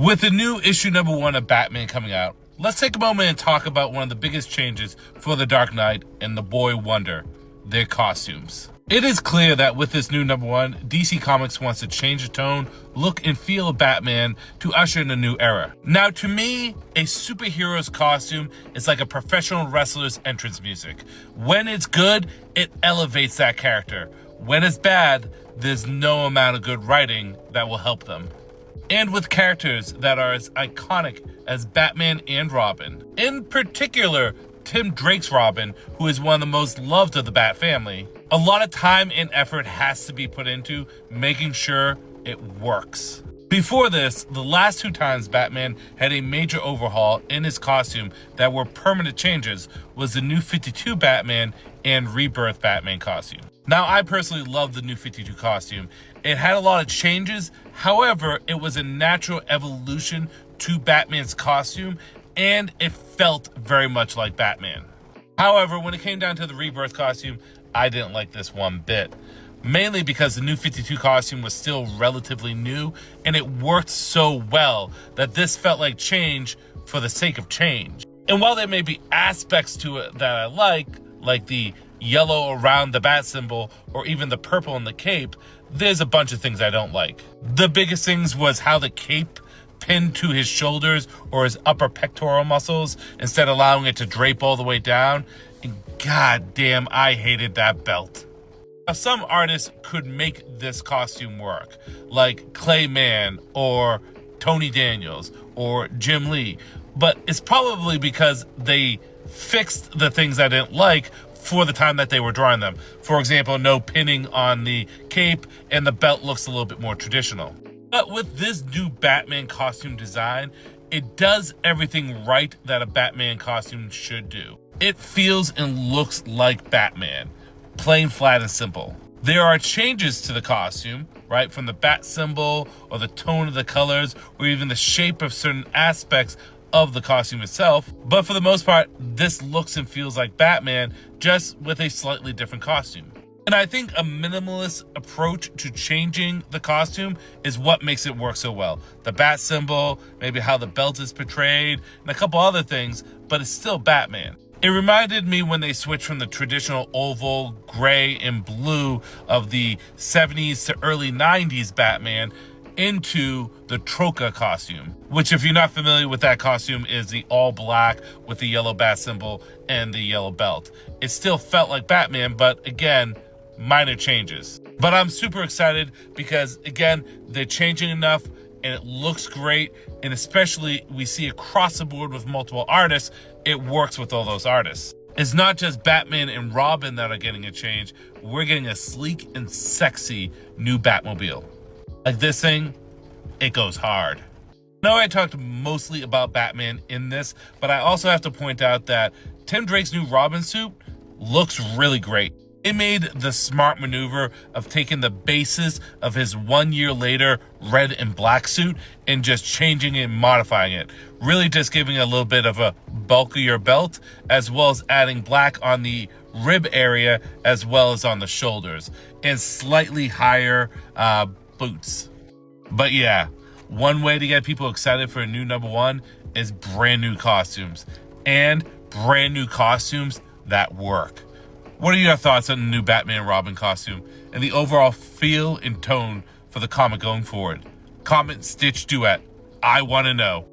With the new issue #1 of Batman coming out, let's take a moment and talk about one of the biggest changes for the Dark Knight and the Boy Wonder, their costumes. It is clear that with this new #1, DC Comics wants to change the tone, look, and feel of Batman to usher in a new era. Now, to me, a superhero's costume is like a professional wrestler's entrance music. When it's good, it elevates that character. When it's bad, there's no amount of good writing that will help them. And with characters that are as iconic as Batman and Robin. In particular, Tim Drake's Robin, who is one of the most loved of the Bat family. A lot of time and effort has to be put into making sure it works. Before this, the last two times Batman had a major overhaul in his costume that were permanent changes was the New 52 Batman and Rebirth Batman costume. Now, I personally love the New 52 costume. It had a lot of changes, however, it was a natural evolution to Batman's costume, and it felt very much like Batman. However, when it came down to the Rebirth costume, I didn't like this one bit. Mainly because the New 52 costume was still relatively new, and it worked so well that this felt like change for the sake of change. And while there may be aspects to it that I like the yellow around the bat symbol, or even the purple in the cape, there's a bunch of things I don't like. The biggest things was how the cape pinned to his shoulders or his upper pectoral muscles instead of allowing it to drape all the way down. And goddamn, I hated that belt. Now, some artists could make this costume work, like Clay Mann or Tony Daniels or Jim Lee, but it's probably because they fixed the things I didn't like for the time that they were drawing them. For example, no pinning on the cape, and the belt looks a little bit more traditional. But with this new Batman costume design, it does everything right that a Batman costume should do. It feels and looks like Batman, plain, flat, and simple. There are changes to the costume, right, from the bat symbol or the tone of the colors or even the shape of certain aspects of the costume itself, but for the most part, this looks and feels like Batman, just with a slightly different costume. And I think a minimalist approach to changing the costume is what makes it work so well. The bat symbol, maybe how the belt is portrayed, and a couple other things, but it's still Batman. It reminded me when they switched from the traditional oval, gray, and blue of the 70s to early 90s Batman into the Troika costume, which, if you're not familiar with that costume, is the all black with the yellow bat symbol and the yellow belt. It still felt like Batman, but again, minor changes. But I'm super excited because, again, they're changing enough and it looks great, and especially we see across the board with multiple artists, it works with all those artists. It's not just Batman and Robin that are getting a change, we're getting a sleek and sexy new Batmobile. Like this thing, it goes hard. Now, I talked mostly about Batman in this, but I also have to point out that Tim Drake's new Robin suit looks really great. They made the smart maneuver of taking the basis of his 1 year later red and black suit and just changing it and modifying it. Really just giving it a little bit of a bulkier belt, as well as adding black on the rib area as well as on the shoulders, and slightly higher boots. But yeah, one way to get people excited for a new #1 is brand new costumes, and brand new costumes that work. What are your thoughts on the new Batman Robin costume and the overall feel and tone for the comic going forward? Comment Stitch Duet. I want to know.